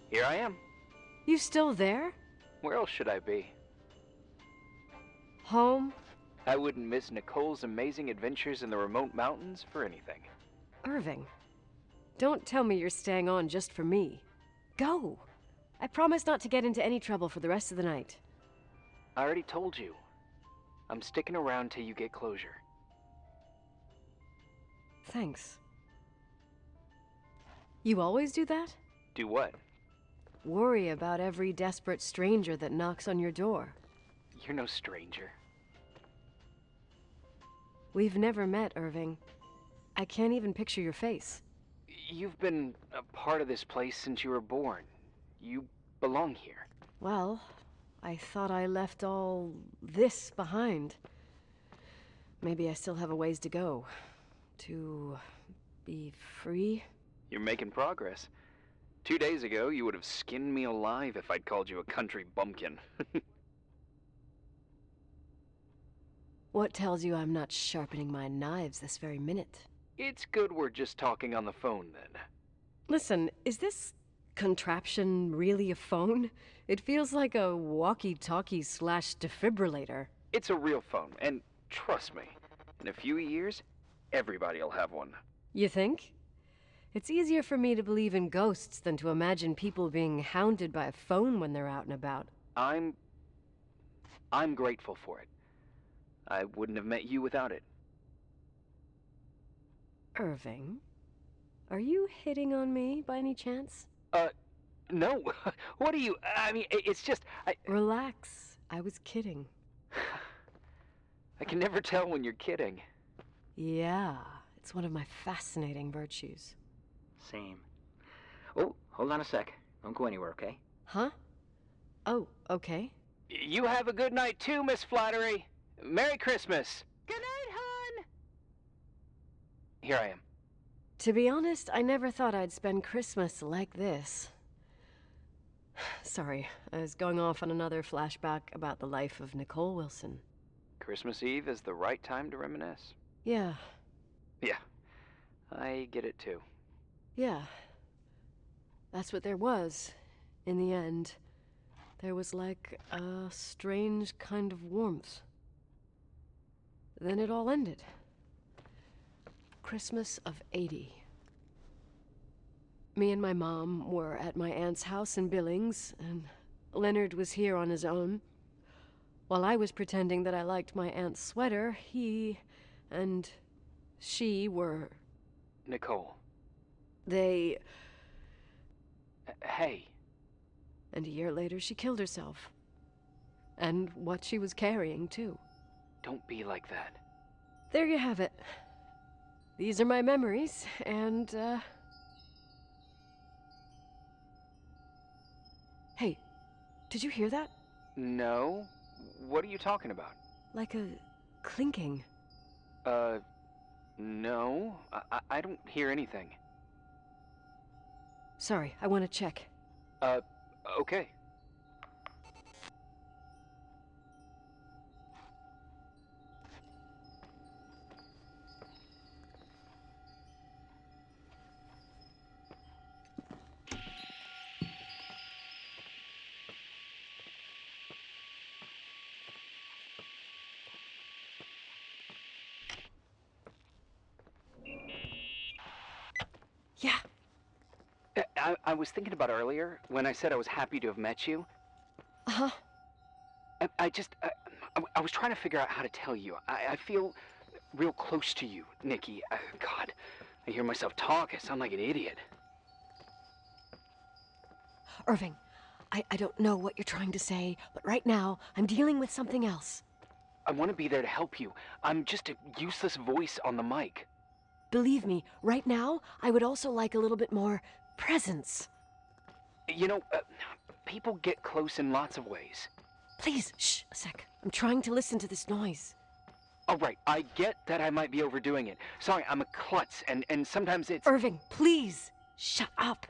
Here I am. You still there? Where else should I be? Home? I wouldn't miss Nicole's amazing adventures in the remote mountains for anything. Irving, don't tell me you're staying on just for me. Go! I promise not to get into any trouble for the rest of the night. I already told you. I'm sticking around till you get closure. Thanks. You always do that? Do what? Worry about every desperate stranger that knocks on your door. You're no stranger. We've never met, Irving. I can't even picture your face. You've been a part of this place since you were born. You belong here. Well, I thought I left all this behind. Maybe I still have a ways to go. To be free? You're making progress. 2 days ago, you would have skinned me alive if I'd called you a country bumpkin. What tells you I'm not sharpening my knives this very minute? It's good we're just talking on the phone, then. Listen, is this contraption really a phone? It feels like a walkie-talkie / defibrillator. It's a real phone, and trust me, in a few years, everybody'll have one. You think? It's easier for me to believe in ghosts than to imagine people being hounded by a phone when they're out and about. I'm grateful for it. I wouldn't have met you without it. Irving, are you hitting on me by any chance? No. What are you... I mean, it's just... Relax. I was kidding. I can never tell when you're kidding. Yeah, it's one of my fascinating virtues. Same. Oh, hold on a sec. Don't go anywhere, okay? Huh? Oh, okay. You have a good night too, Miss Flattery. Merry Christmas. Good night, hon! Here I am. To be honest, I never thought I'd spend Christmas like this. Sorry, I was going off on another flashback about the life of Nicole Wilson. Christmas Eve is the right time to reminisce. Yeah. Yeah, I get it too. Yeah. That's what there was, in the end. There was like a strange kind of warmth. Then it all ended. Christmas of '80. Me and my mom were at my aunt's house in Billings, and Leonard was here on his own. While I was pretending that I liked my aunt's sweater, he and she were... Nicole. They... Hey. And a year later, she killed herself. And what she was carrying, too. Don't be like that. There you have it. These are my memories, and, Hey, did you hear that? No? What are you talking about? Like a clinking. No. I don't hear anything. Sorry, I want to check. Okay. Yeah. I was thinking about earlier, when I said I was happy to have met you. Uh-huh. I was trying to figure out how to tell you. I feel real close to you, Nikki. God, I hear myself talk. I sound like an idiot. Irving, I don't know what you're trying to say, but right now, I'm dealing with something else. I want to be there to help you. I'm just a useless voice on the mic. Believe me, right now, I would also like a little bit more presence. You know, people get close in lots of ways. Please, shh, a sec. I'm trying to listen to this noise. All right, I get that I might be overdoing it. Sorry, I'm a klutz, and sometimes it's... Irving, please, shut up.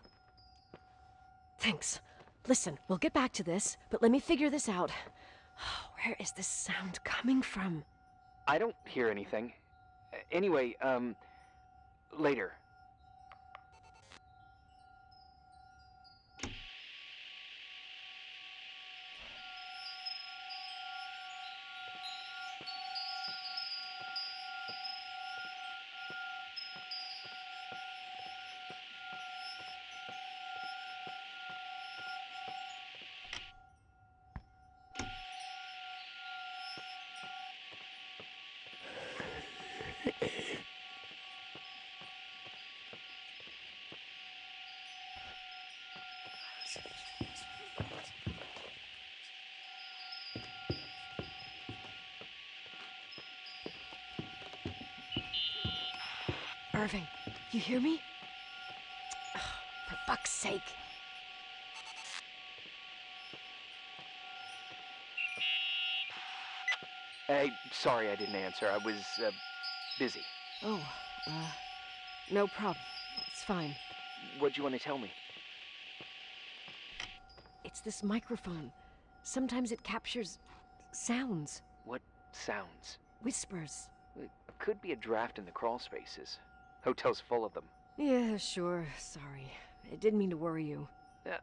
Thanks. Listen, we'll get back to this, but let me figure this out. Where is this sound coming from? I don't hear anything. Anyway, later. Irving, you hear me? Ugh, for fuck's sake. Hey, sorry I didn't answer. I was, busy. Oh, no problem. It's fine. What'd you want to tell me? It's this microphone. Sometimes it captures sounds, What sounds? whispers. It could be a draft in the crawl spaces. Hotel's full of them. Yeah, sure. Sorry. I didn't mean to worry you.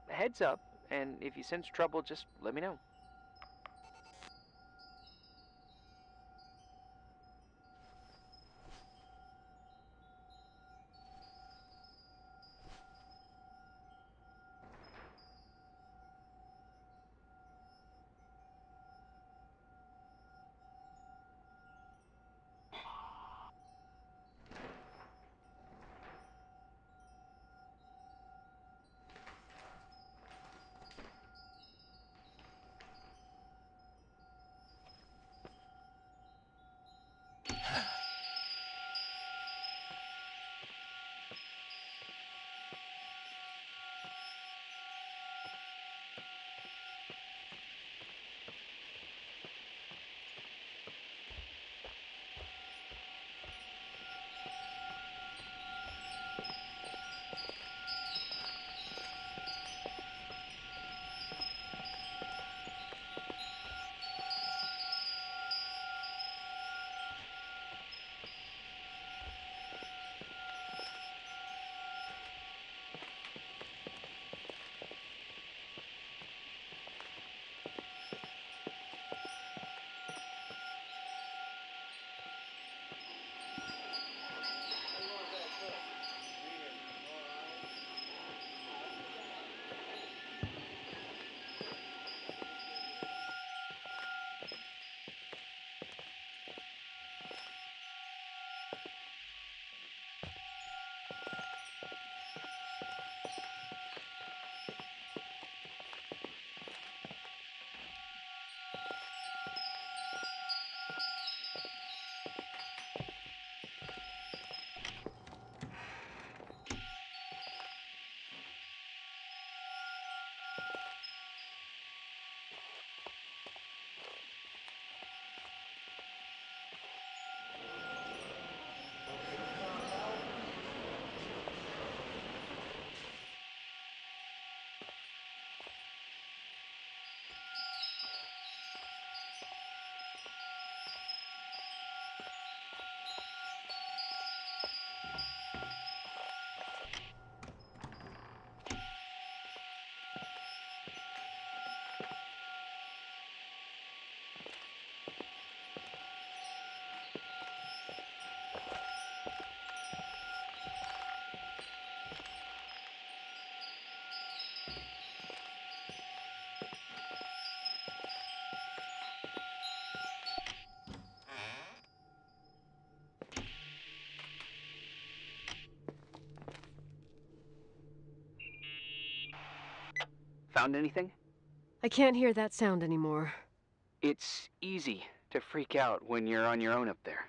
Heads up, and if you sense trouble, just let me know. Found anything? I can't hear that sound anymore. It's easy to freak out when you're on your own up there.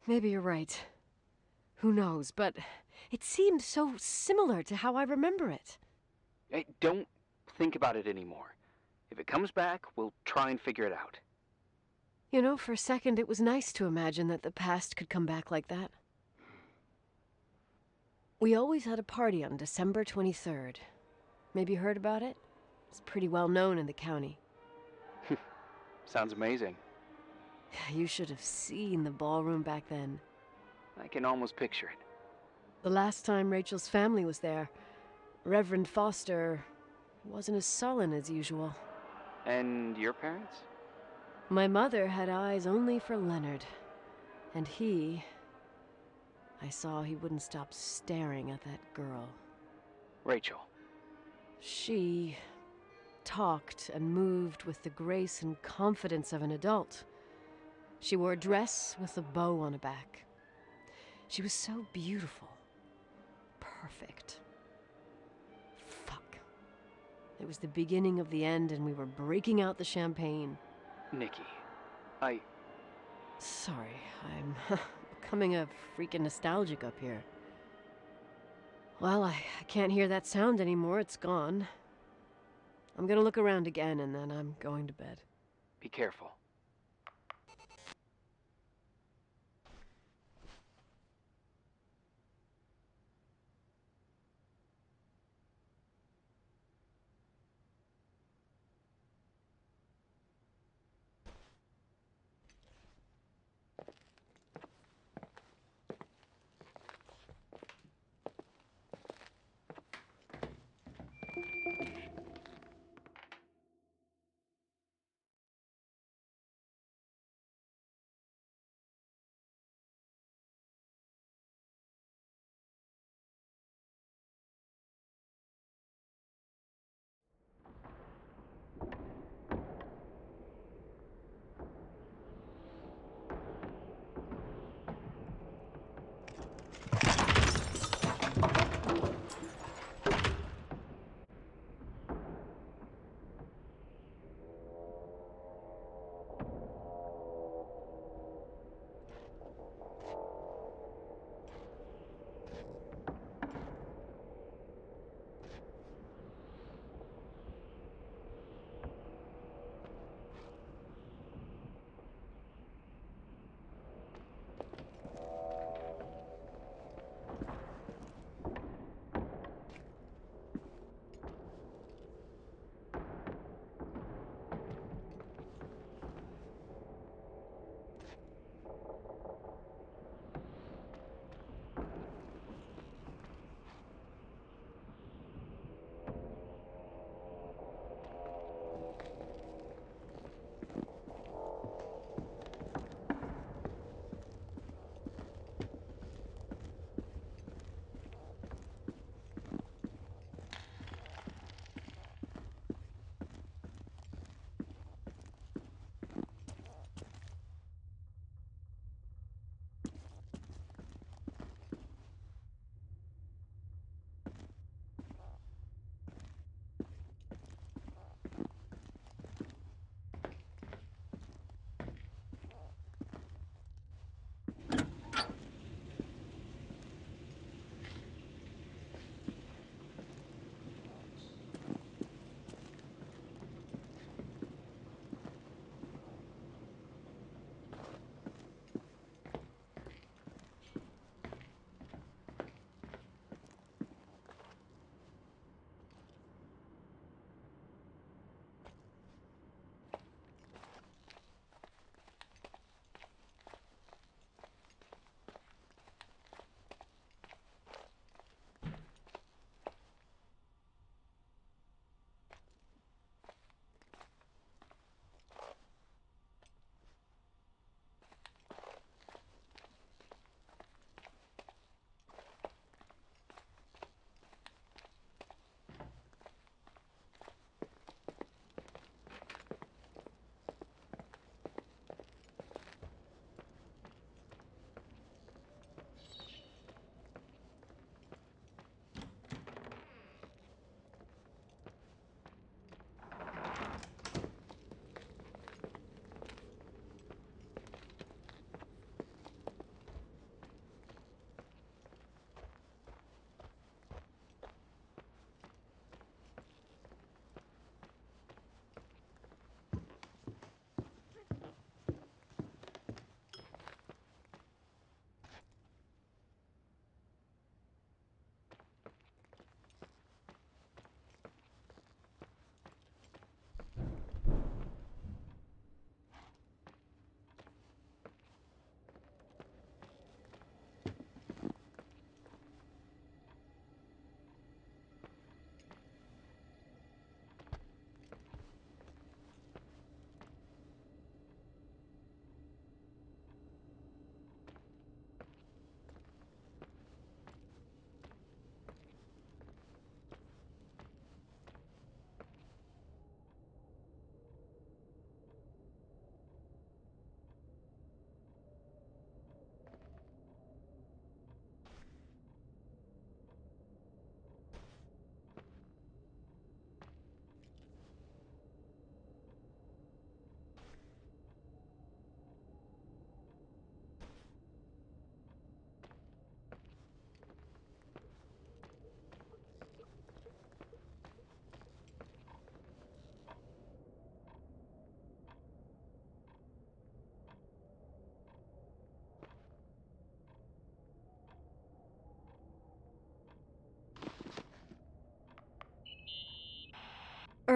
Maybe you're right. Who knows, but it seemed so similar to how I remember it. Hey, don't think about it anymore. If it comes back, we'll try and figure it out. You know, for a second it was nice to imagine that the past could come back like that. We always had a party on December 23rd. Maybe you heard about it? It's pretty well known in the county. Sounds amazing. You should have seen the ballroom back then. I can almost picture it. The last time Rachel's family was there, Reverend Foster wasn't as sullen as usual. And your parents? My mother had eyes only for Leonard. And I saw he wouldn't stop staring at that girl. Rachel. She talked and moved with the grace and confidence of an adult. She wore a dress with a bow on her back. She was so beautiful. Perfect. Fuck. It was the beginning of the end, and we were breaking out the champagne. Nikki. I... Sorry, I'm becoming a freaking nostalgic up here. Well, I can't hear that sound anymore. It's gone. I'm gonna look around again, and then I'm going to bed. Be careful.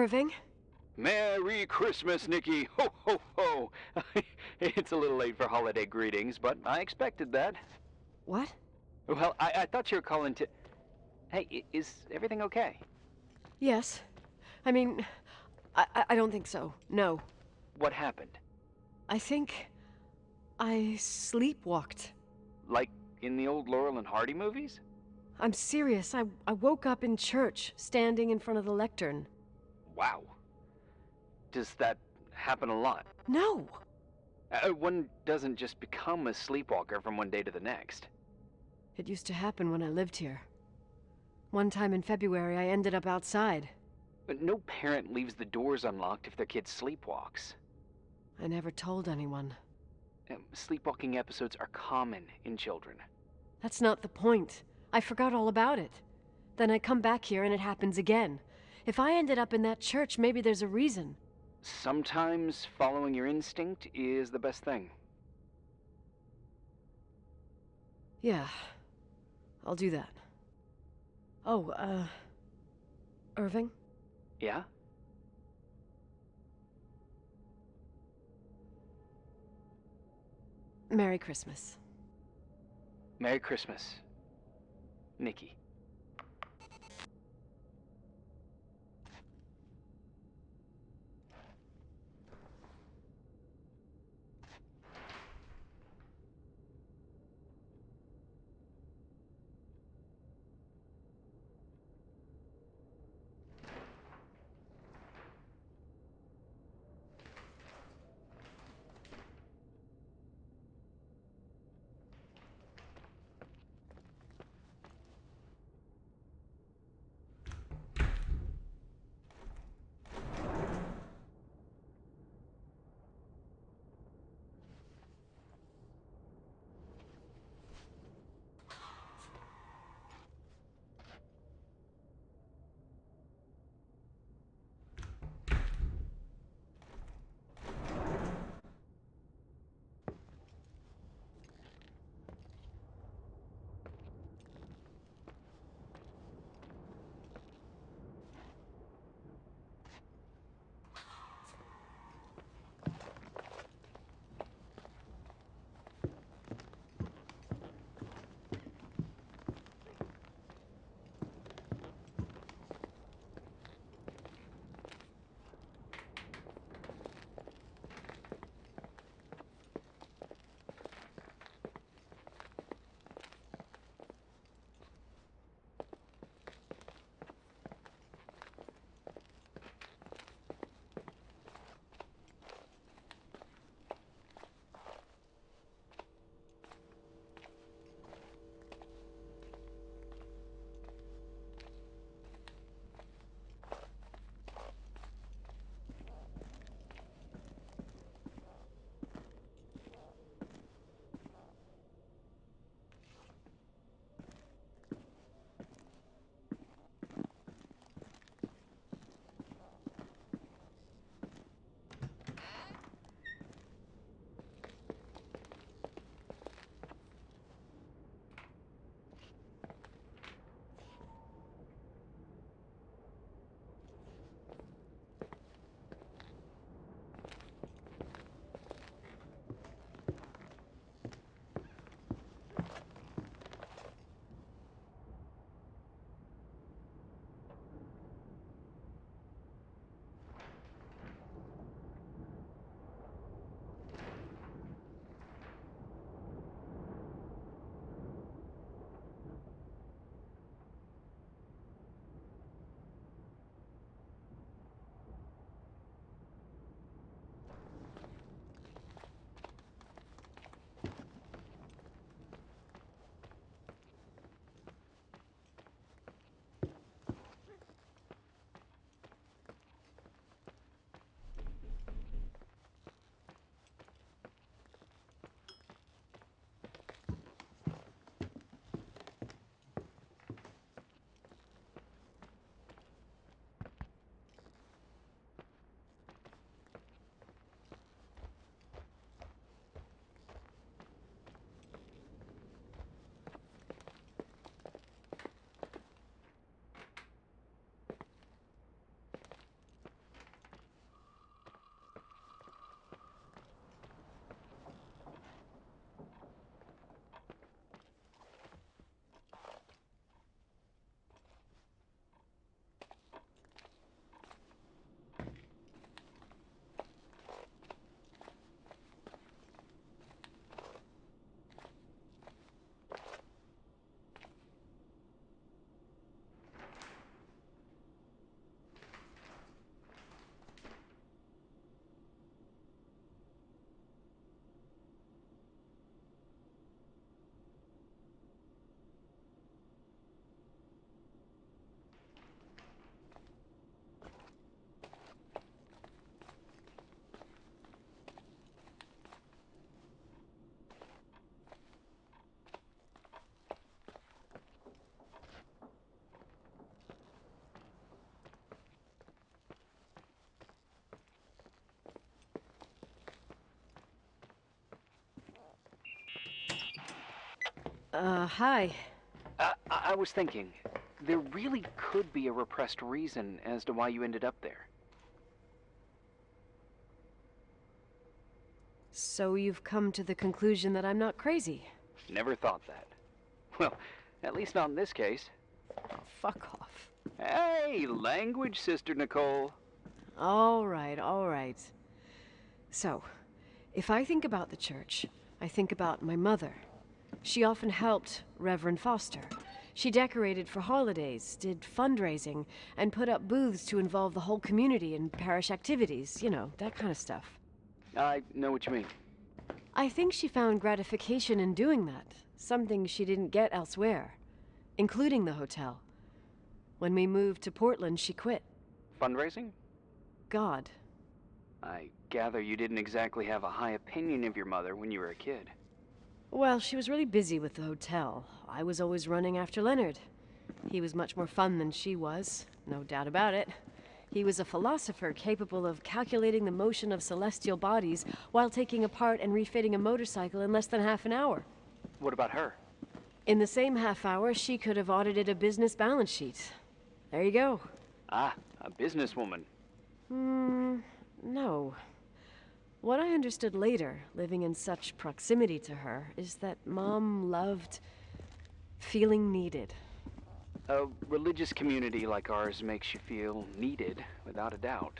Irving. Merry Christmas, Nikki! Ho, ho, ho! It's a little late for holiday greetings, but I expected that. What? Well, I thought you were calling to... Hey, is everything okay? Yes. I mean, I don't think so. No. What happened? I think I sleepwalked. Like in the old Laurel and Hardy movies? I'm serious. I woke up in church, standing in front of the lectern. Wow. Does that happen a lot? No. One doesn't just become a sleepwalker from one day to the next. It used to happen when I lived here. One time in February, I ended up outside. But no parent leaves the doors unlocked if their kid sleepwalks. I never told anyone. Sleepwalking episodes are common in children. That's not the point. I forgot all about it. Then I come back here and it happens again. If I ended up in that church, maybe there's a reason. Sometimes following your instinct is the best thing. Yeah, I'll do that. Oh, Irving? Yeah? Merry Christmas. Merry Christmas, Nikki. Hi. I was thinking, there really could be a repressed reason as to why you ended up there. So you've come to the conclusion that I'm not crazy? Never thought that. Well, at least not in this case. Oh, fuck off. Hey, language, Sister Nicole. All right, all right. So, if I think about the church, I think about my mother. She often helped Reverend Foster. She decorated for holidays, did fundraising, and put up booths to involve the whole community in parish activities, you know, that kind of stuff. I know what you mean. I think she found gratification in doing that, something she didn't get elsewhere, including the hotel. When we moved to Portland, she quit. Fundraising? God. I gather you didn't exactly have a high opinion of your mother when you were a kid. Well, she was really busy with the hotel. I was always running after Leonard. He was much more fun than she was, no doubt about it. He was a philosopher capable of calculating the motion of celestial bodies while taking apart and refitting a motorcycle in less than half an hour. What about her? In the same half hour, she could have audited a business balance sheet. There you go. Ah, a businesswoman. No. What I understood later, living in such proximity to her, is that Mom loved feeling needed. A religious community like ours makes you feel needed, without a doubt.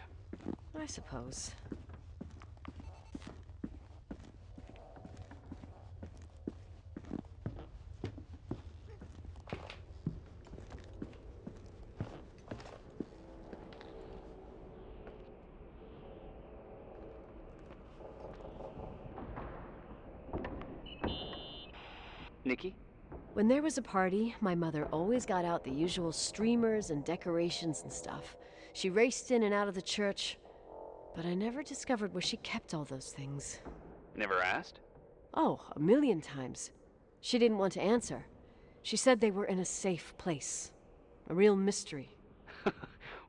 I suppose. Nikki? When there was a party, my mother always got out the usual streamers and decorations and stuff. She raced in and out of the church, but I never discovered where she kept all those things. Never asked? Oh, a million times. She didn't want to answer. She said they were in a safe place. A real mystery.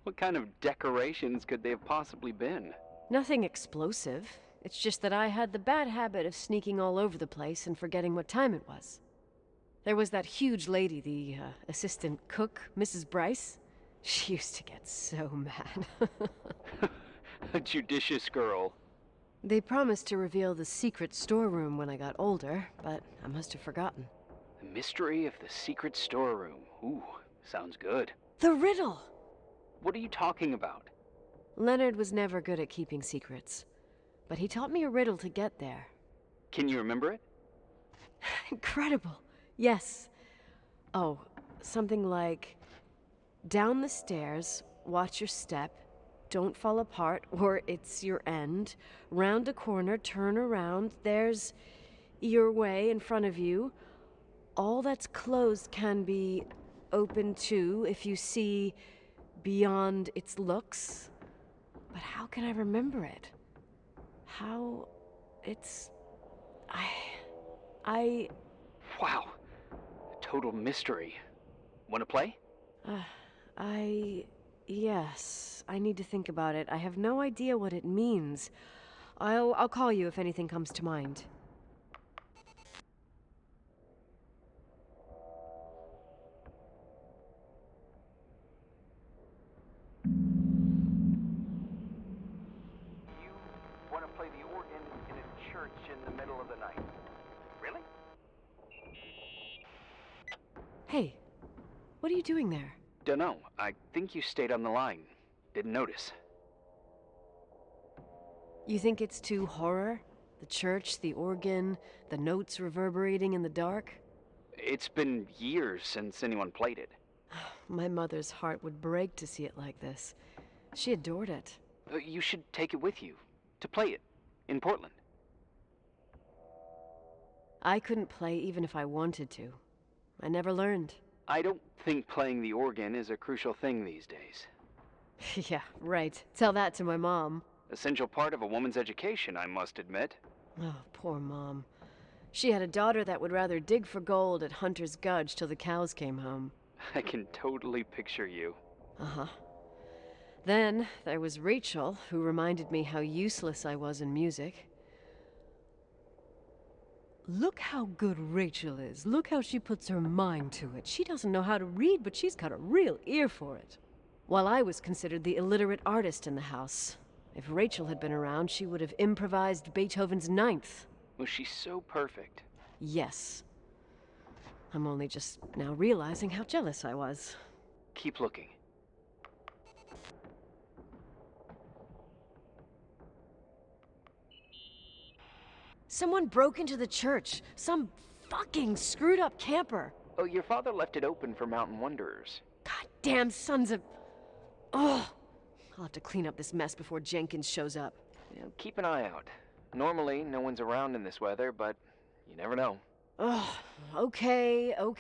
What kind of decorations could they have possibly been? Nothing explosive. It's just that I had the bad habit of sneaking all over the place and forgetting what time it was. There was that huge lady, the assistant cook, Mrs. Bryce. She used to get so mad. A judicious girl. They promised to reveal the secret storeroom when I got older, but I must have forgotten. The mystery of the secret storeroom. Ooh, sounds good. The riddle! What are you talking about? Leonard was never good at keeping secrets, but he taught me a riddle to get there. Can you remember it? Incredible. Yes. Oh, something like, down the stairs, watch your step, don't fall apart or it's your end, round a corner, turn around, there's your way in front of you. All that's closed can be open too if you see beyond its looks. But how can I remember it? How... it's... I... Wow. A total mystery. Want to play? Yes. I need to think about it. I have no idea what it means. I'll call you if anything comes to mind. You want to play the organ in a church in the middle of the night? Really? Hey, what are you doing there? Dunno. I think you stayed on the line. Didn't notice. You think it's too horror? The church, the organ, the notes reverberating in the dark? It's been years since anyone played it. My mother's heart would break to see it like this. She adored it. You should take it with you. To play it. In Portland. I couldn't play even if I wanted to. I never learned. I don't think playing the organ is a crucial thing these days. Yeah, right. Tell that to my mom. Essential part of a woman's education, I must admit. Oh, poor Mom. She had a daughter that would rather dig for gold at Hunter's Gulch till the cows came home. I can totally picture you. Uh-huh. Then there was Rachel, who reminded me how useless I was in music. Look how good Rachel is. Look how she puts her mind to it. She doesn't know how to read, but she's got a real ear for it. While I was considered the illiterate artist in the house. If Rachel had been around, she would have improvised Beethoven's Ninth. Was she so perfect? Yes. I'm only just now realizing how jealous I was. Keep looking. Someone broke into the church. Some fucking screwed up camper. Oh, your father left it open for mountain wanderers. Goddamn sons of... Ugh. I'll have to clean up this mess before Jenkins shows up. Yeah, keep an eye out. Normally, no one's around in this weather, but you never know. Ugh. Okay. Oh,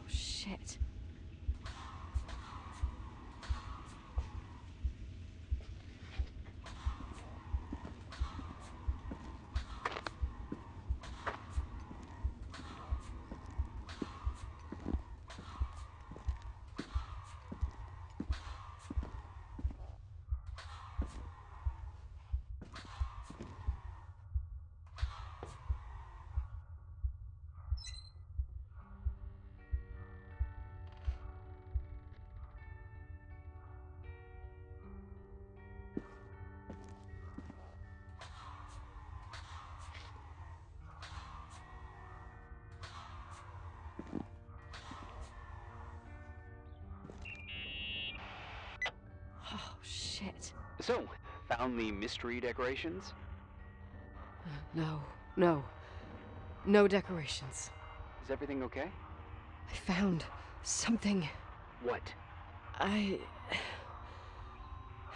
shit. Oh, shit. So, found the mystery decorations? No. No decorations. Is everything okay? I found something. What?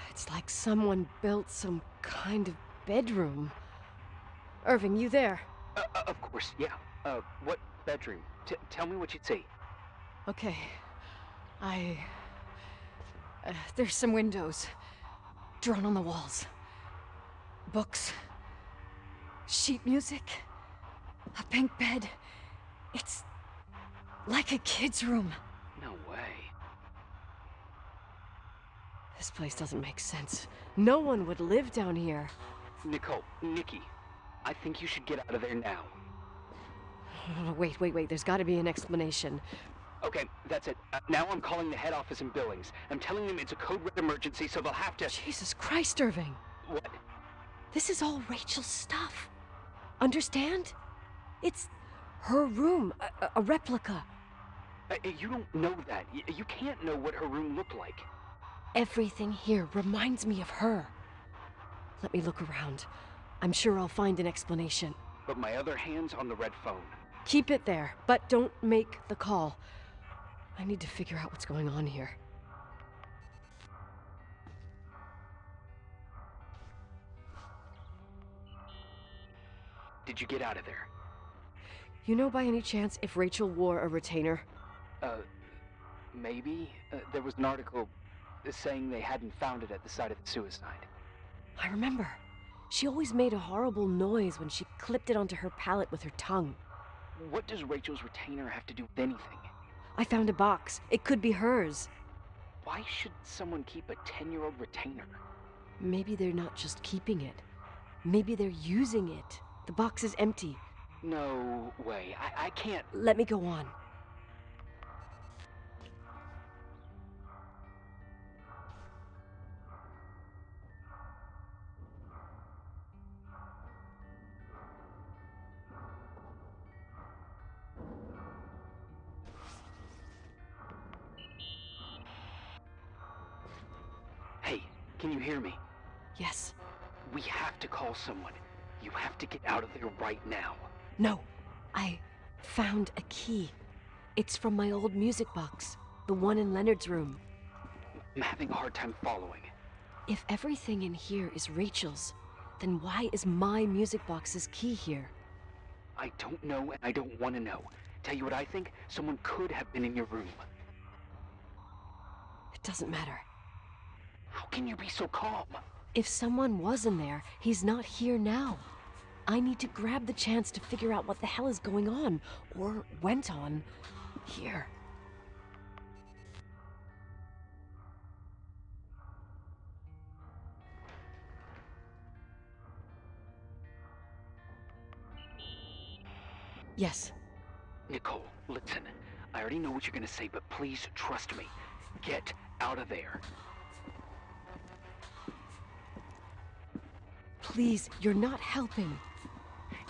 It's like someone built some kind of bedroom. Irving, you there? Of course, yeah. What bedroom? Tell me what you'd see. Okay. There's some windows. Drawn on the walls. Books. Sheet music. A pink bed. It's like a kid's room. No way. This place doesn't make sense. No one would live down here. Nikki, I think you should get out of there now. Wait. There's got to be an explanation. Okay, that's it. Now I'm calling the head office in Billings. I'm telling them it's a code red emergency, so they'll have to... Jesus Christ, Irving. What? This is all Rachel's stuff. Understand? It's her room, a replica. You don't know that. You can't know what her room looked like. Everything here reminds me of her. Let me look around. I'm sure I'll find an explanation. But my other hand's on the red phone. Keep it there, but don't make the call. I need to figure out what's going on here. Did you get out of there? You know by any chance if Rachel wore a retainer? Maybe. There was an article saying they hadn't found it at the site of the suicide. I remember. She always made a horrible noise when she clipped it onto her palate with her tongue. What does Rachel's retainer have to do with anything? I found a box. It could be hers. Why should someone keep a 10-year-old retainer? Maybe they're not just keeping it. Maybe they're using it. The box is empty. No way. I can't. Let me go on. Hey, can you hear me? Yes. We have to call someone. You have to get out of there right now. No. I found a key. It's from my old music box. The one in Leonard's room. I'm having a hard time following. If everything in here is Rachel's, then why is my music box's key here? I don't know and I don't want to know. Tell you what I think? Someone could have been in your room. It doesn't matter. How can you be so calm? If someone was in there, he's not here now. I need to grab the chance to figure out what the hell is going on, or went on, here. Yes. Nicole, listen. I already know what you're gonna say, but please trust me. Get out of there. Please, you're not helping.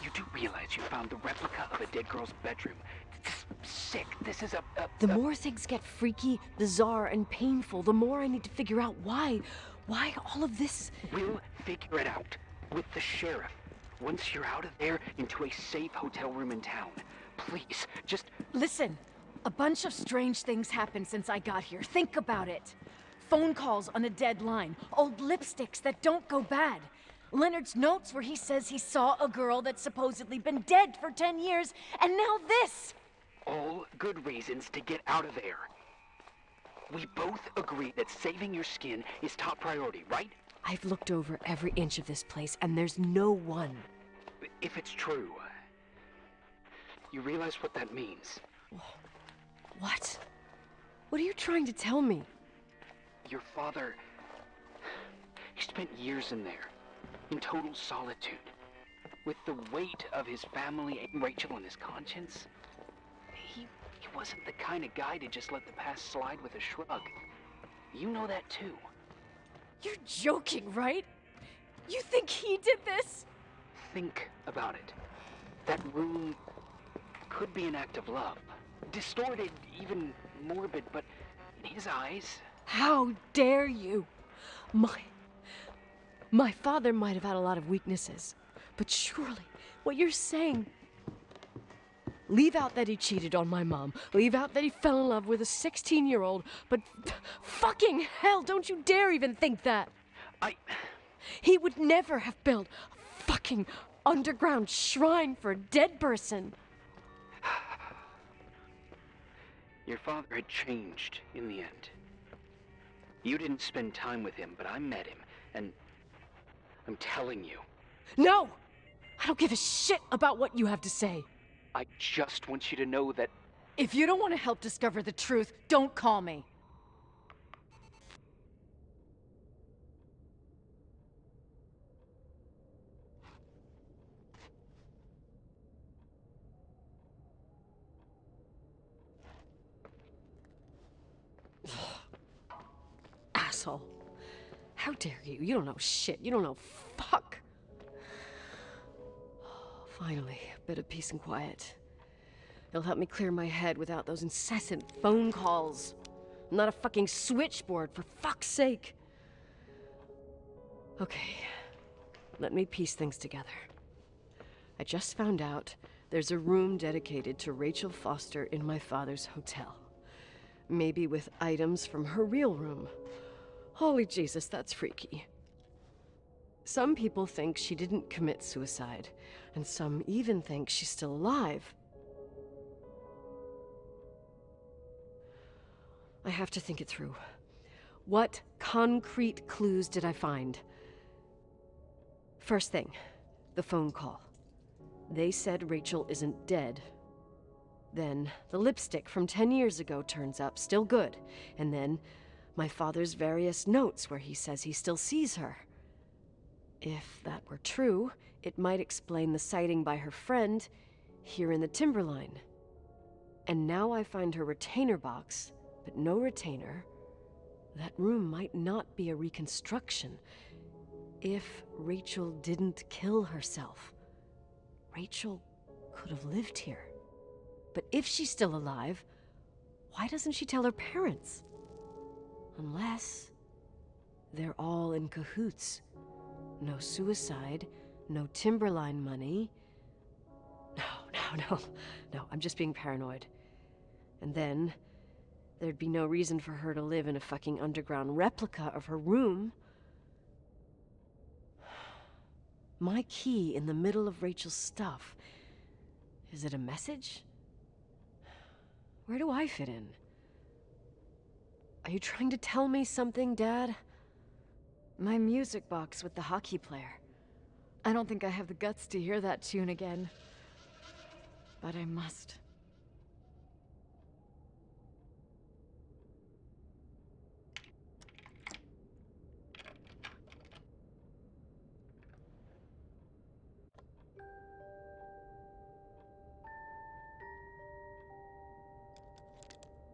You do realize you found the replica of a dead girl's bedroom. This is sick. This is The more things get freaky, bizarre, and painful, the more I need to figure out why all of this. We'll figure it out. With the sheriff. Once you're out of there, into a safe hotel room in town. Please, just... Listen, a bunch of strange things happened since I got here. Think about it. Phone calls on a dead line, old lipsticks that don't go bad. Leonard's notes where he says he saw a girl that's supposedly been dead for 10 years, and now this! All good reasons to get out of there. We both agree that saving your skin is top priority, right? I've looked over every inch of this place, and there's no one. If it's true, you realize what that means. What? What are you trying to tell me? Your father... he spent years in there, in total solitude, with the weight of his family and Rachel on his conscience. He wasn't the kind of guy to just let the past slide with a shrug. You know that too. You're joking, right? You think he did this? Think about it. That room could be an act of love. Distorted, even morbid, but in his eyes... How dare you? My father might have had a lot of weaknesses, but surely what you're saying... Leave out that he cheated on my mom. Leave out that he fell in love with a 16-year-old, but fucking hell, don't you dare even think that. He would never have built a fucking underground shrine for a dead person. Your father had changed in the end. You didn't spend time with him, but I met him, and I'm telling you. No! I don't give a shit about what you have to say. I just want you to know that... If you don't want to help discover the truth, don't call me. Asshole. How dare you? You don't know shit. You don't know fuck. Finally, a bit of peace and quiet. It'll help me clear my head without those incessant phone calls. I'm not a fucking switchboard, for fuck's sake. Okay, let me piece things together. I just found out there's a room dedicated to Rachel Foster in my father's hotel. Maybe with items from her real room. Holy Jesus, that's freaky. Some people think she didn't commit suicide, and some even think she's still alive. I have to think it through. What concrete clues did I find? First thing, the phone call. They said Rachel isn't dead. Then the lipstick from 10 years ago turns up, still good. And then my father's various notes where he says he still sees her. If that were true, it might explain the sighting by her friend here in the Timberline. And now I find her retainer box, but no retainer. That room might not be a reconstruction. If Rachel didn't kill herself, Rachel could have lived here. But if she's still alive, why doesn't she tell her parents? Unless they're all in cahoots. No suicide, no Timberline money. No, I'm just being paranoid. And then there'd be no reason for her to live in a fucking underground replica of her room. My key in the middle of Rachel's stuff. Is it a message? Where do I fit in? Are you trying to tell me something, Dad? My music box with the hockey player. I don't think I have the guts to hear that tune again. But I must.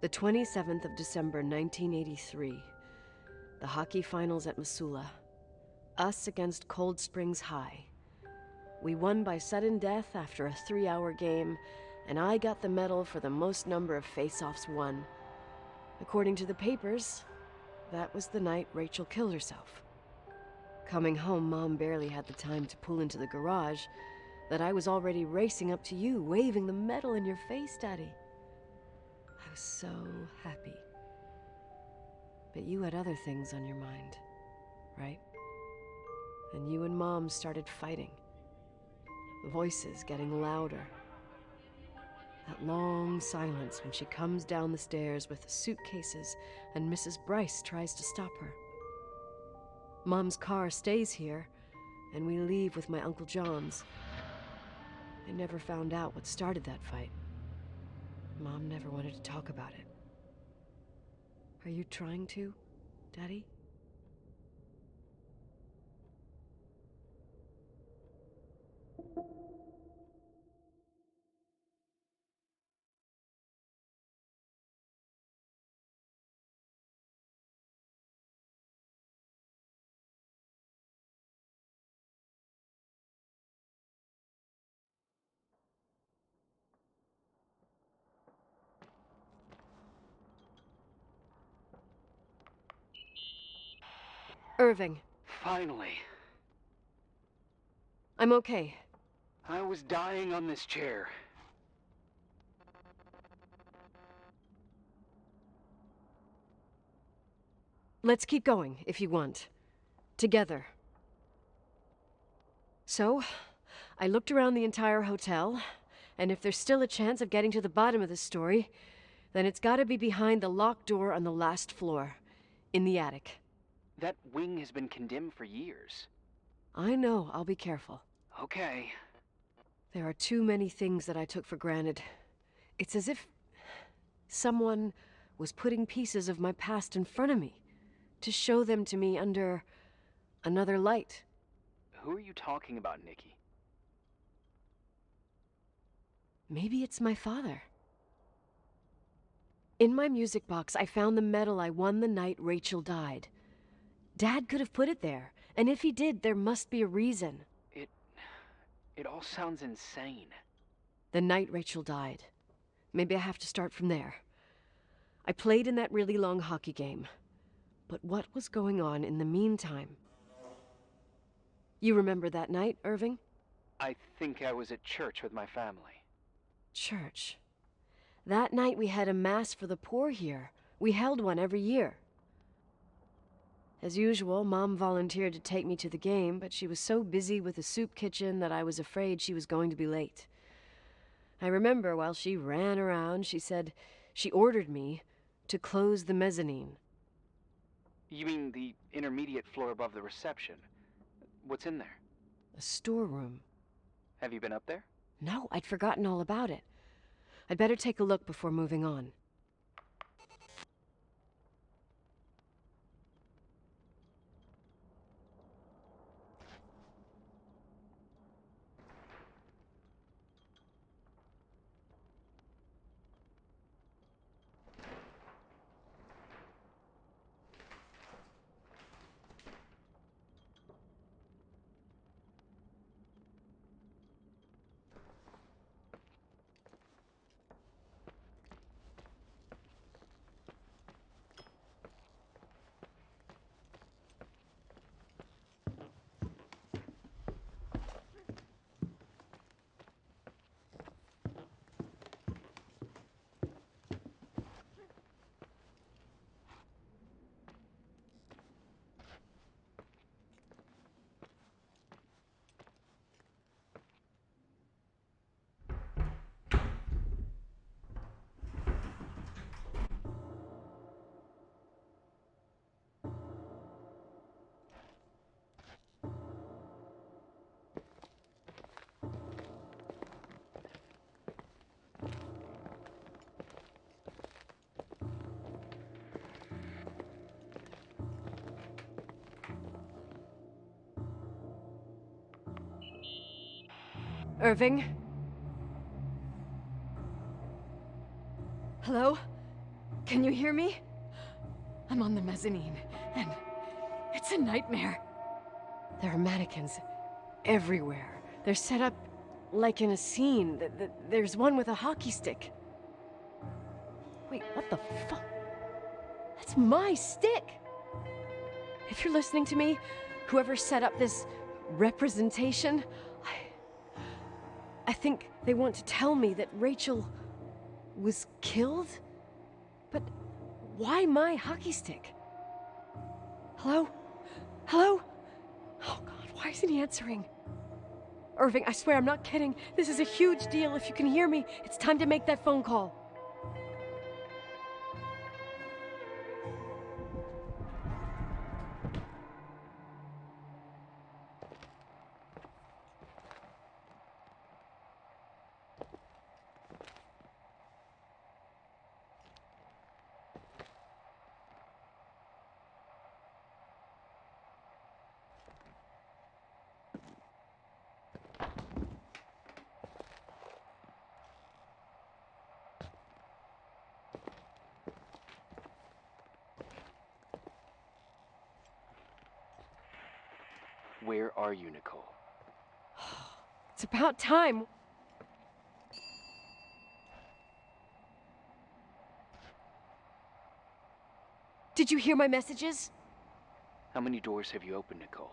The 27th of December, 1983. The hockey finals at Missoula. Us against Cold Springs High. We won by sudden death after a 3-hour game, and I got the medal for the most number of face-offs won. According to the papers, that was the night Rachel killed herself. Coming home, Mom barely had the time to pull into the garage that I was already racing up to you, waving the medal in your face, Daddy. I was so happy. But you had other things on your mind, right? And you and Mom started fighting. Voices getting louder. That long silence when she comes down the stairs with the suitcases and Mrs. Bryce tries to stop her. Mom's car stays here, and we leave with my Uncle John's. I never found out what started that fight. Mom never wanted to talk about it. Are you trying to, Daddy? Irving. Finally. I'm okay. I was dying on this chair. Let's keep going, if you want. Together. So, I looked around the entire hotel, and if there's still a chance of getting to the bottom of this story, then it's gotta be behind the locked door on the last floor, in the attic. That wing has been condemned for years. I know, I'll be careful. Okay. There are too many things that I took for granted. It's as if someone was putting pieces of my past in front of me, to show them to me under another light. Who are you talking about, Nikki? Maybe it's my father. In my music box, I found the medal I won the night Rachel died. Dad could have put it there, and if he did, there must be a reason. It all sounds insane. The night Rachel died. Maybe I have to start from there. I played in that really long hockey game. But what was going on in the meantime? You remember that night, Irving? I think I was at church with my family. Church. That night we had a mass for the poor here. We held one every year. As usual, Mom volunteered to take me to the game, but she was so busy with the soup kitchen that I was afraid she was going to be late. I remember while she ran around, she said she ordered me to close the mezzanine. You mean the intermediate floor above the reception? What's in there? A storeroom. Have you been up there? No, I'd forgotten all about it. I'd better take a look before moving on. Irving? Hello? Can you hear me? I'm on the mezzanine, and it's a nightmare. There are mannequins everywhere. They're set up like in a scene. There's one with a hockey stick. Wait, what the fuck? That's my stick! If you're listening to me, whoever set up this representation, I think they want to tell me that Rachel was killed? But why my hockey stick? Hello? Hello? Oh God, why isn't he answering? Irving, I swear I'm not kidding. This is a huge deal. If you can hear me, it's time to make that phone call. Where are you, Nicole? It's about time. Did you hear my messages? How many doors have you opened, Nicole?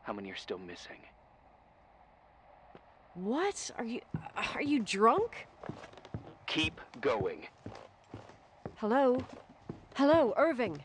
How many are still missing? What? Are you drunk? Keep going. Hello? Hello, Irving.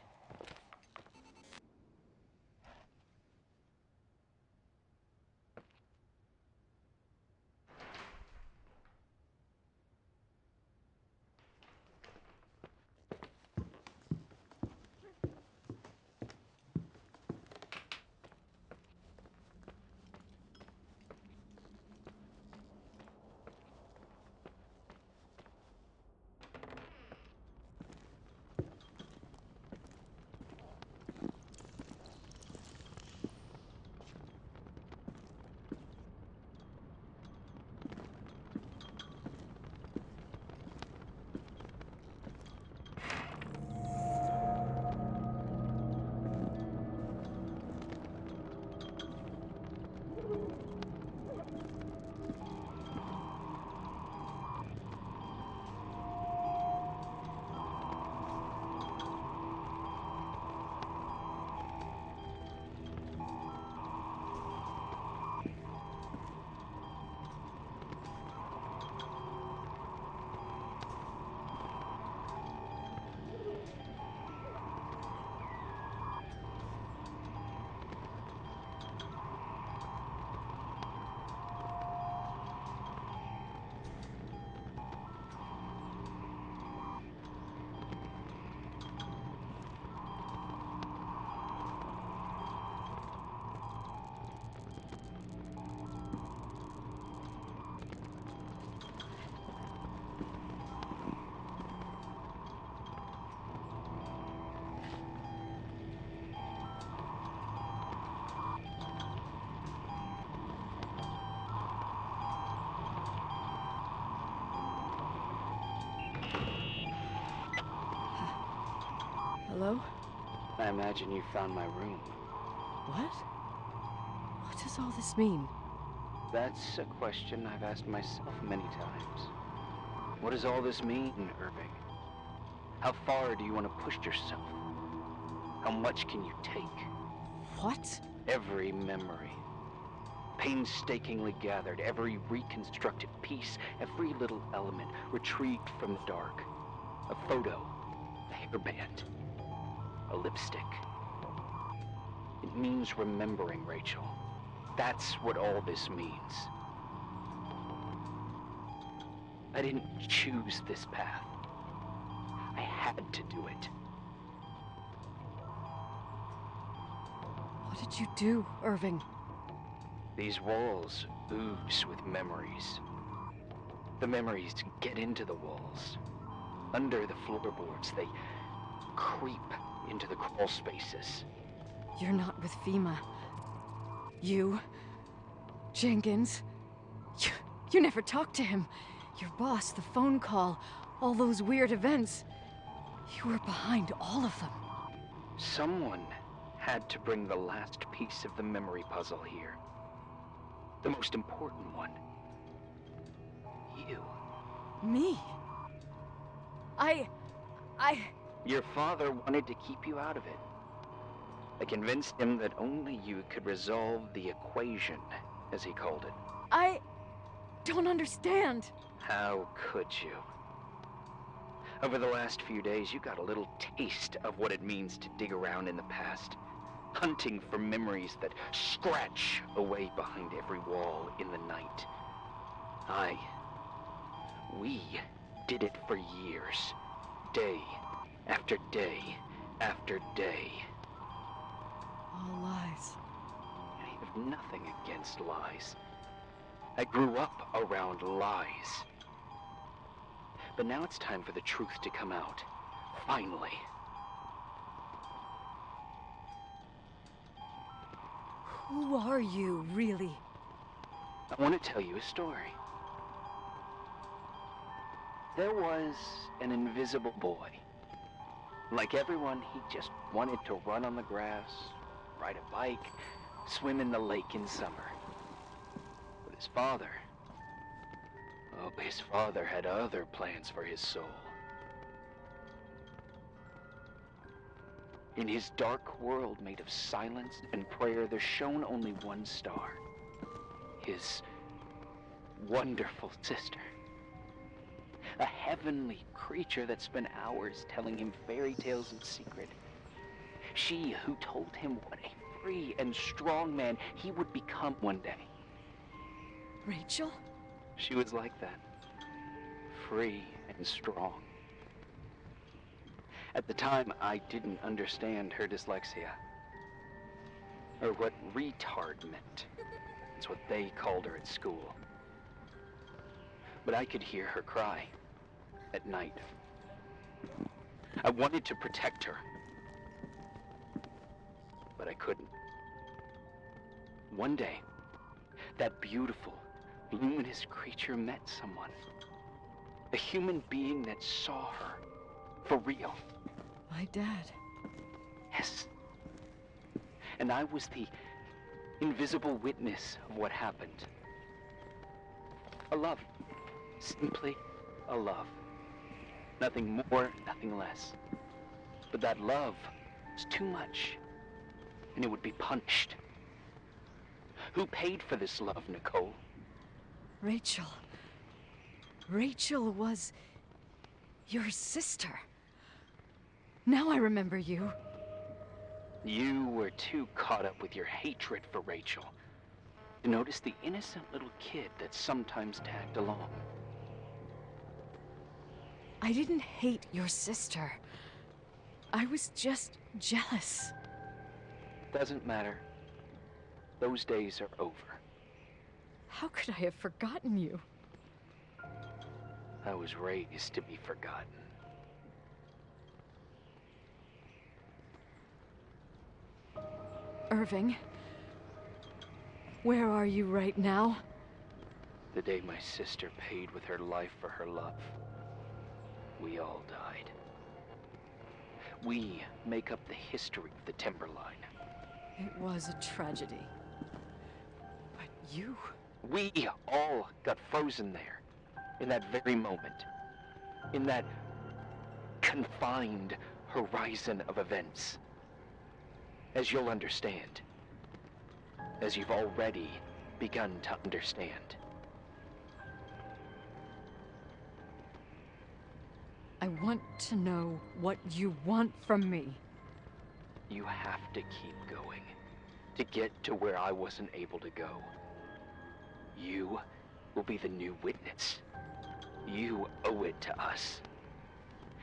Hello? I imagine you found my room. What? What does all this mean? That's a question I've asked myself many times. What does all this mean, Irving? How far do you want to push yourself? How much can you take? What? Every memory, painstakingly gathered, every reconstructed piece, every little element retrieved from the dark. A photo, a hairband, a lipstick. It means remembering, Rachel. That's what all this means. I didn't choose this path. I had to do it. What did you do, Irving? These walls ooze with memories. The memories get into the walls. Under the floorboards, they creep into the crawl spaces. You're not with FEMA. You, Jenkins, you never talked to him. Your boss, the phone call, all those weird events. You were behind all of them. Someone had to bring the last piece of the memory puzzle here. The most important one. You. Me? Your father wanted to keep you out of it. I convinced him that only you could resolve the equation, as he called it. I don't understand. How could you? Over the last few days, you got a little taste of what it means to dig around in the past, hunting for memories that scratch away behind every wall in the night. We did it for years, day after day after day. All lies. I have nothing against lies. I grew up around lies. But now it's time for the truth to come out. Finally. Who are you, really? I want to tell you a story. There was an invisible boy. Like everyone, he just wanted to run on the grass, ride a bike, swim in the lake in summer. But his father had other plans for his soul. In his dark world made of silence and prayer, there shone only one star. His wonderful sister. A heavenly creature that spent hours telling him fairy tales in secret. She who told him what a free and strong man he would become one day. Rachel? She was like that. Free and strong. At the time, I didn't understand her dyslexia. Or what retard meant. It's what they called her at school. But I could hear her cry at night. I wanted to protect her. But I couldn't. One day, that beautiful, luminous creature met someone. A human being that saw her. For real. My dad. Yes. And I was the invisible witness of what happened. A love. Simply a love. Nothing more, nothing less. But that love was too much. And it would be punished. Who paid for this love, Nicole? Rachel. Rachel was your sister. Now I remember you. You were too caught up with your hatred for Rachel to notice the innocent little kid that sometimes tagged along. I didn't hate your sister. I was just jealous. Doesn't matter. Those days are over. How could I have forgotten you? I was raised to be forgotten. Irving, where are you right now? The day my sister paid with her life for her love, we all died. We make up the history of the Timberline. It was a tragedy. But you... We all got frozen there, in that very moment. In that confined horizon of events. As you'll understand. As you've already begun to understand. I want to know what you want from me. You have to keep going. To get to where I wasn't able to go. You will be the new witness. You owe it to us.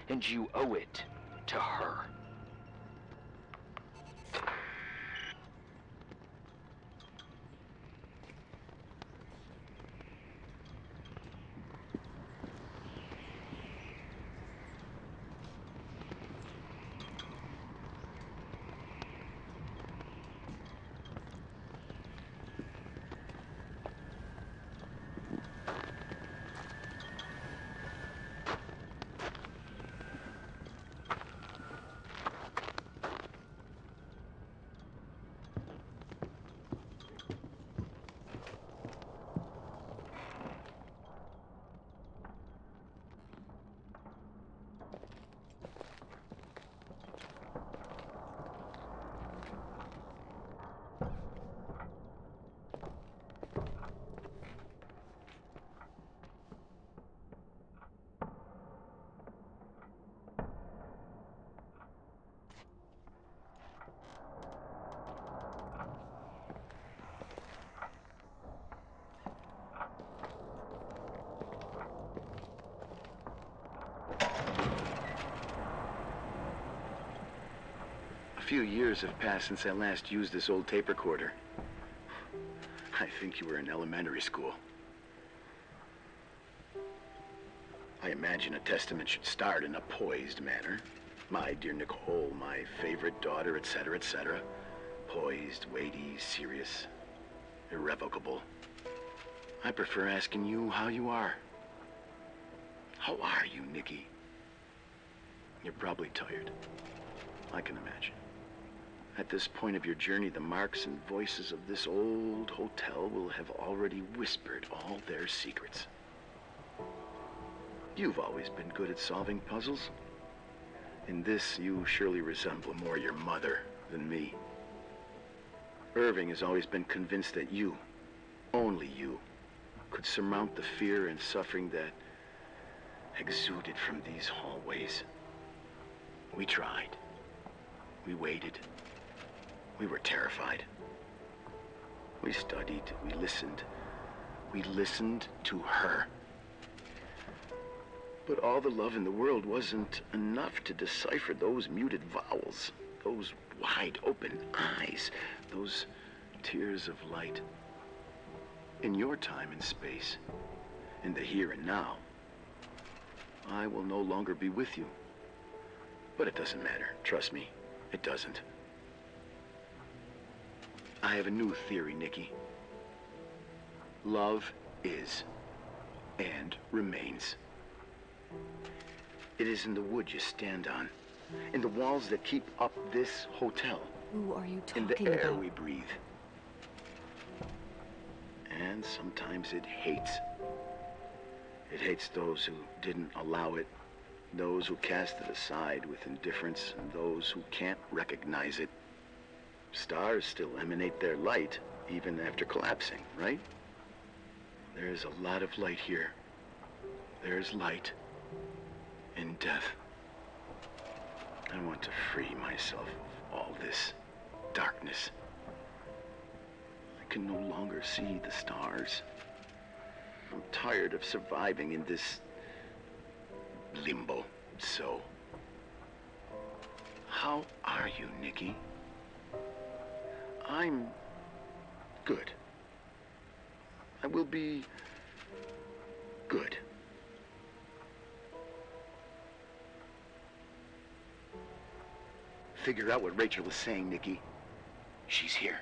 And you owe it to her. A few years have passed since I last used this old tape recorder. I think you were in elementary school. I imagine a testament should start in a poised manner. My dear Nicole, my favorite daughter, etc., etc. Poised, weighty, serious, irrevocable. I prefer asking you how you are. How are you, Nikki? You're probably tired. I can imagine. At this point of your journey, the marks and voices of this old hotel will have already whispered all their secrets. You've always been good at solving puzzles. In this, you surely resemble more your mother than me. Irving has always been convinced that you, only you, could surmount the fear and suffering that exuded from these hallways. We tried. We waited. We were terrified. We studied. We listened. We listened to her. But all the love in the world wasn't enough to decipher those muted vowels, those wide open eyes, those tears of light. In your time and space, in the here and now, I will no longer be with you. But it doesn't matter. Trust me, it doesn't. I have a new theory, Nikki. Love is and remains. It is in the wood you stand on, in the walls that keep up this hotel, Who are you in talking the air about? we breathe. And sometimes it hates. It hates those who didn't allow it, those who cast it aside with indifference, and those who can't recognize it. Stars still emanate their light, even after collapsing, right? There is a lot of light here. There's light in death. I want to free myself of all this darkness. I can no longer see the stars. I'm tired of surviving in this limbo. So, how are you, Nikki? I'm good. I will be good. Figure out what Rachel is saying, Nikki. She's here.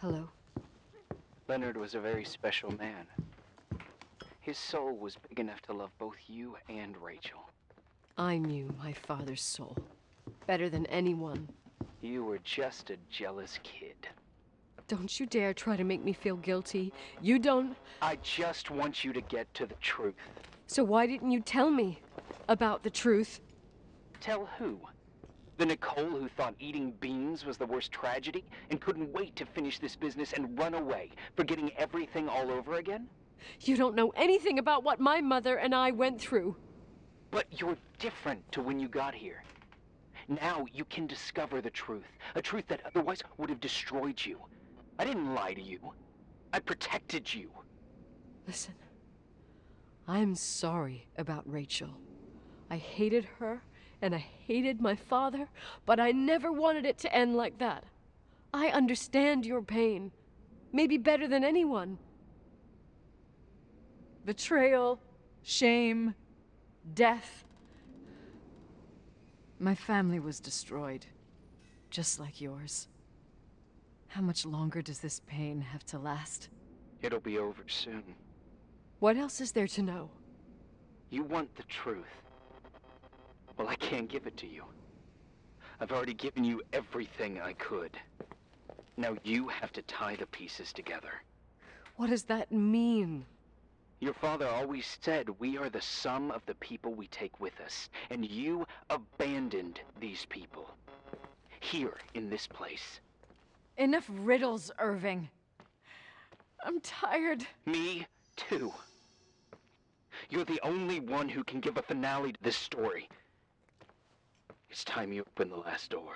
Hello. Leonard was a very special man. His soul was big enough to love both you and Rachel. I knew my father's soul better than anyone. You were just a jealous kid. Don't you dare try to make me feel guilty. You don't... I just want you to get to the truth. So why didn't you tell me about the truth? Tell who? The Nicole who thought eating beans was the worst tragedy and couldn't wait to finish this business and run away, forgetting everything all over again? You don't know anything about what my mother and I went through. But you're different to when you got here. Now you can discover the truth, a truth that otherwise would have destroyed you. I didn't lie to you. I protected you. Listen, I'm sorry about Rachel. I hated her, and I hated my father, but I never wanted it to end like that. I understand your pain, maybe better than anyone. Betrayal, shame, death. My family was destroyed, just like yours. How much longer does this pain have to last? It'll be over soon. What else is there to know? You want the truth. Well, I can't give it to you. I've already given you everything I could. Now you have to tie the pieces together. What does that mean? Your father always said we are the sum of the people we take with us, and you abandoned these people. Here, in this place. Enough riddles, Irving. I'm tired. Me, too. You're the only one who can give a finale to this story. It's time you open the last door.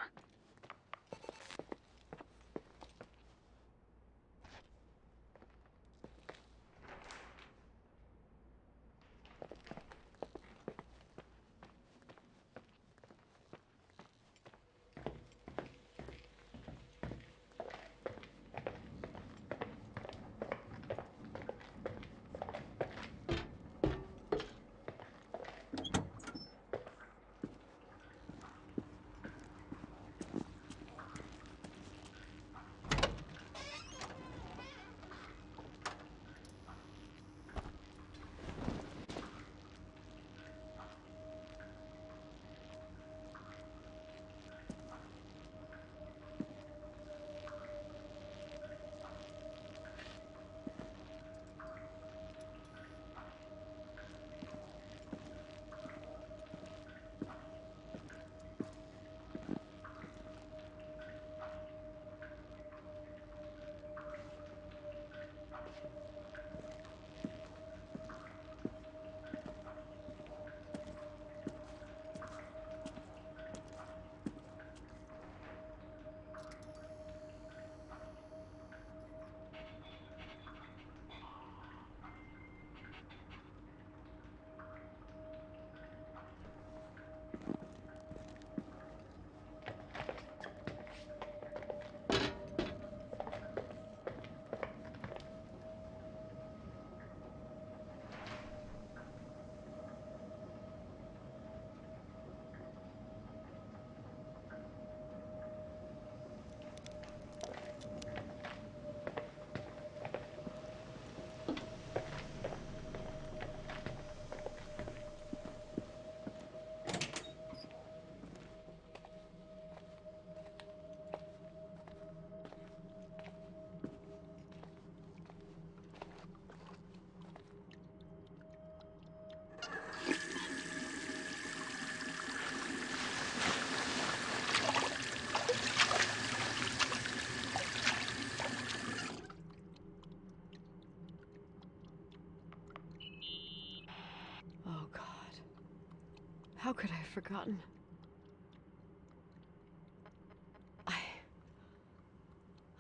How could I have forgotten?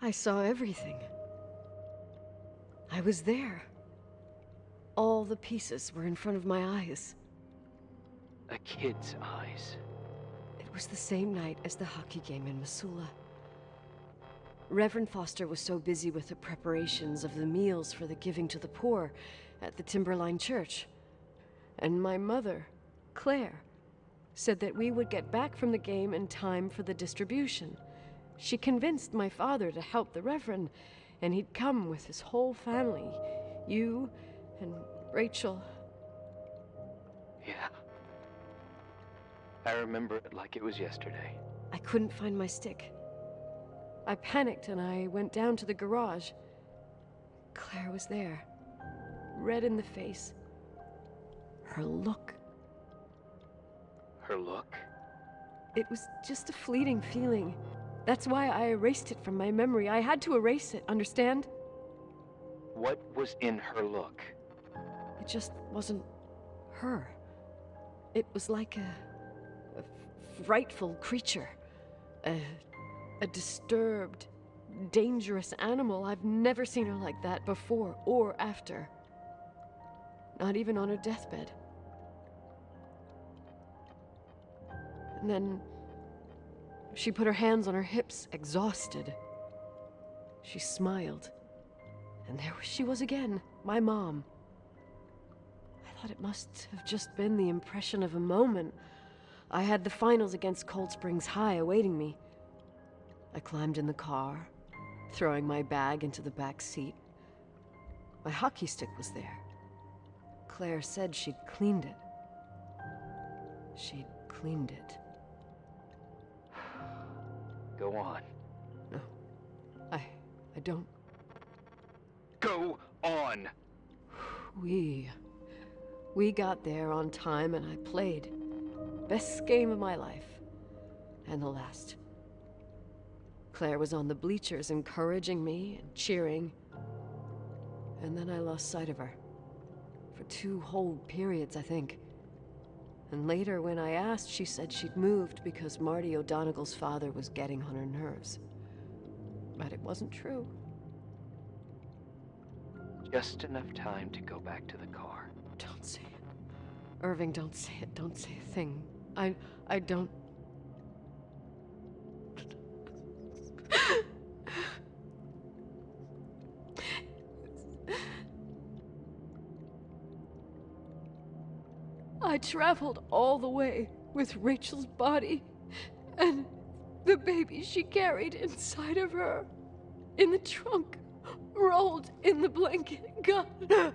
I saw everything. I was there. All the pieces were in front of my eyes. A kid's eyes. It was the same night as the hockey game in Missoula. Reverend Foster was so busy with the preparations of the meals for the giving to the poor at the Timberline Church. And my mother, Claire, said that we would get back from the game in time for the distribution. She convinced my father to help the Reverend, and he'd come with his whole family. You and Rachel. Yeah. I remember it like it was yesterday. I couldn't find my stick. I panicked and I went down to the garage. Claire was there, red in the face. Her look. Her look? It was just a fleeting feeling. That's why I erased it from my memory. I had to erase it, understand? What was in her look? It just wasn't her. It was like a frightful creature. A disturbed, dangerous animal. I've never seen her like that before or after. Not even on her deathbed. And then she put her hands on her hips, exhausted. She smiled. And there she was again, my mom. I thought it must have just been the impression of a moment. I had the finals against Cold Springs High awaiting me. I climbed in the car, throwing my bag into the back seat. My hockey stick was there. Claire said she'd cleaned it. She'd cleaned it. Go on. No, I don't. Go on! We got there on time and I played. Best game of my life. And the last. Claire was on the bleachers encouraging me and cheering. And then I lost sight of her. For 2 whole periods, I think. And later, when I asked, she said she'd moved because Marty O'Donegal's father was getting on her nerves. But it wasn't true. Just enough time to go back to the car. Don't say it. Irving, don't say it. Don't say a thing. I don't... I traveled all the way with Rachel's body and the baby she carried inside of her in the trunk, rolled in the blanket. God,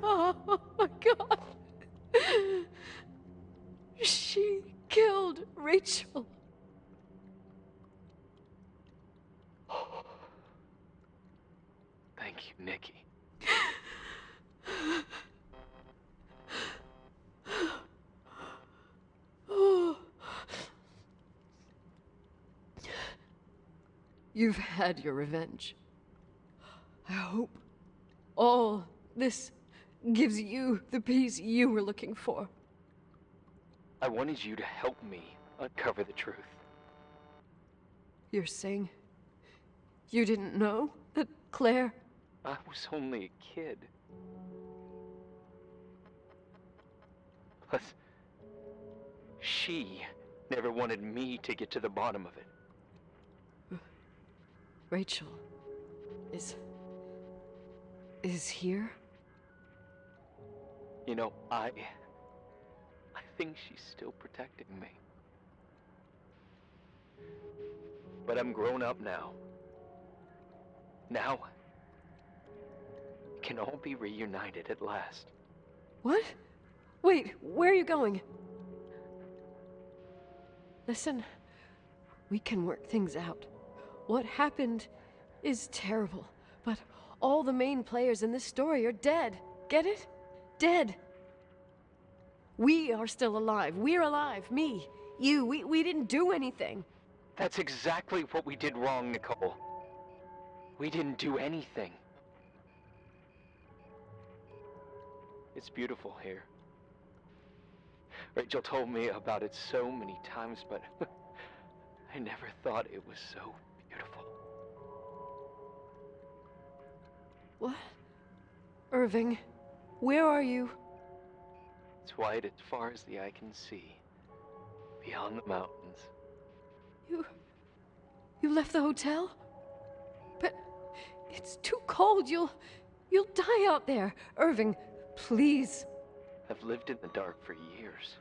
oh my God. She killed Rachel. Thank you, Nikki. You've had your revenge. I hope all this gives you the peace you were looking for. I wanted you to help me uncover the truth. You're saying you didn't know that Claire... I was only a kid. Plus, she never wanted me to get to the bottom of it. Rachel is here? You know, I think she's still protecting me. But I'm grown up now. Now, we can all be reunited at last. What? Wait, where are you going? Listen, we can work things out. What happened is terrible, but all the main players in this story are dead. Get it? Dead. We are still alive. We're alive. Me, you, we didn't do anything. That's exactly what we did wrong, Nicole. We didn't do anything. It's beautiful here. Rachel told me about it so many times, but I never thought it was so beautiful. What? Irving, where are you? It's white as far as the eye can see, beyond the mountains. You left the hotel? But it's too cold. You'll die out there. Irving, please. I've lived in the dark for years.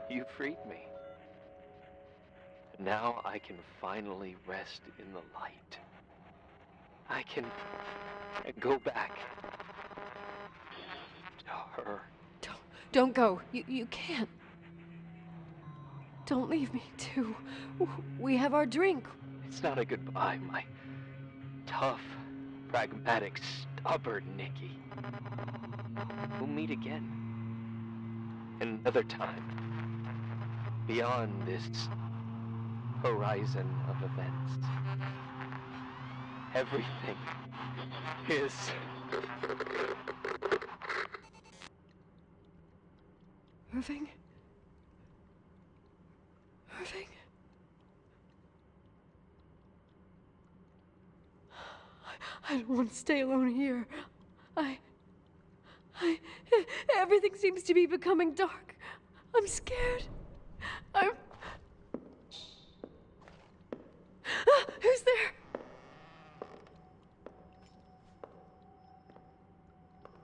You freed me. And now I can finally rest in the light. I can go back to her. Don't go. You can't. Don't leave me, too. We have our drink. It's not a goodbye, my tough, pragmatic, stubborn Nikki. We'll meet again. Another time. Beyond this horizon of events. Everything is... Irving? Irving? I don't want to stay alone here. Everything seems to be becoming dark. I'm scared. Who's there?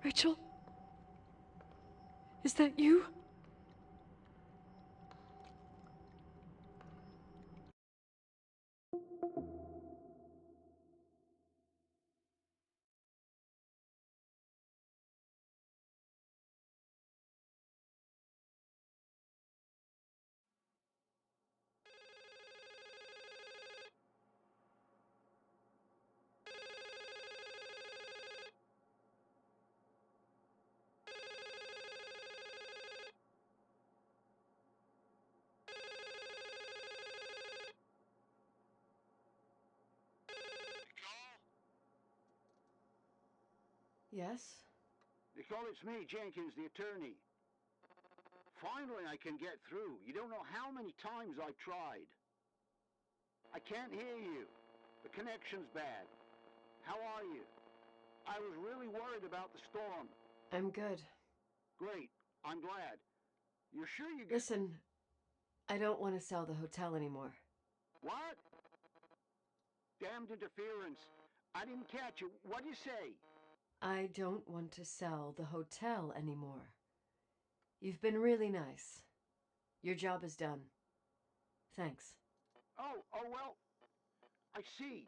Rachel? Is that you? Yes? Nicole, it's me, Jenkins, the attorney. Finally, I can get through. You don't know how many times I've tried. I can't hear you. The connection's bad. How are you? I was really worried about the storm. I'm good. Great. I'm glad. You're sure you... Listen, I don't want to sell the hotel anymore. What? Damned interference. I didn't catch you. What'd you say? I don't want to sell the hotel anymore. You've been really nice. Your job is done. Thanks. Oh, well, I see.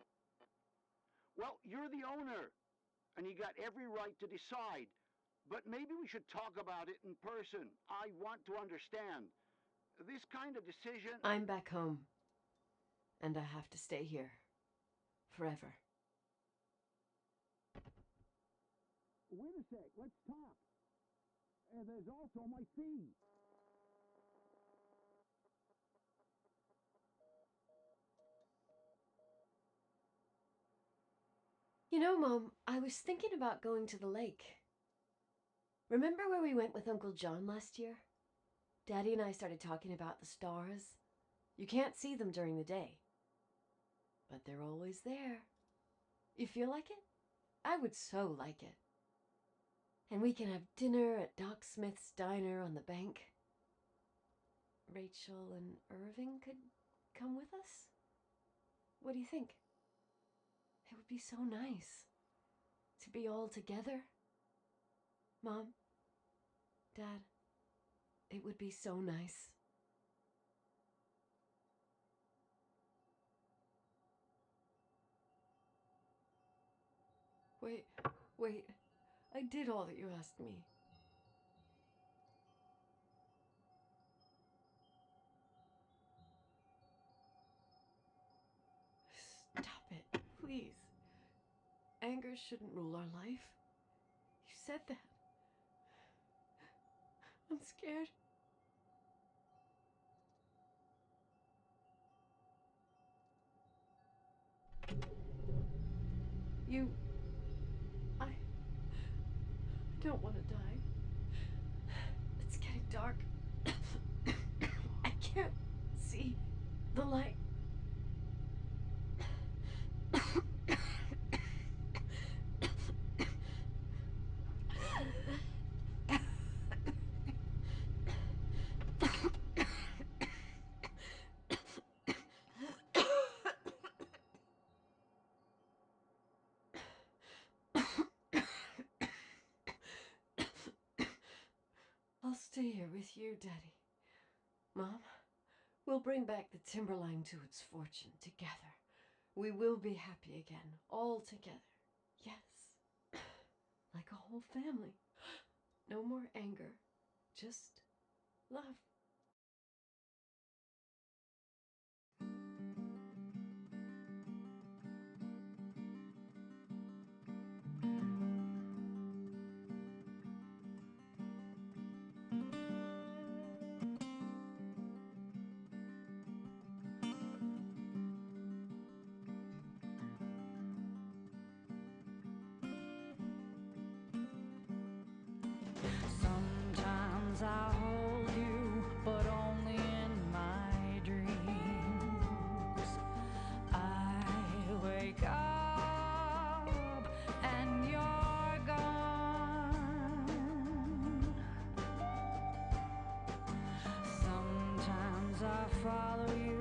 Well, you're the owner, and you got every right to decide. But maybe we should talk about it in person. I want to understand. This kind of decision... I'm back home, and I have to stay here. Forever. Wait a sec, let's talk. There's also my fee. You know, Mom, I was thinking about going to the lake. Remember where we went with Uncle John last year? Daddy and I started talking about the stars. You can't see them during the day, but they're always there. You feel like it? I would so like it. And we can have dinner at Doc Smith's diner on the bank. Rachel and Irving could come with us? What do you think? It would be so nice to be all together. Mom, Dad, it would be so nice. Wait, I did all that you asked me. Stop it, please. Anger shouldn't rule our life. You said that. I'm scared. I don't want to die. It's getting dark. I can't see the light. I'll stay here with you, Daddy. Mom, we'll bring back the Timberline to its fortune together. We will be happy again, all together. Yes. Like a whole family. No more anger. Just love. Sometimes I hold you, but only in my dreams. I wake up and you're gone. Sometimes I follow you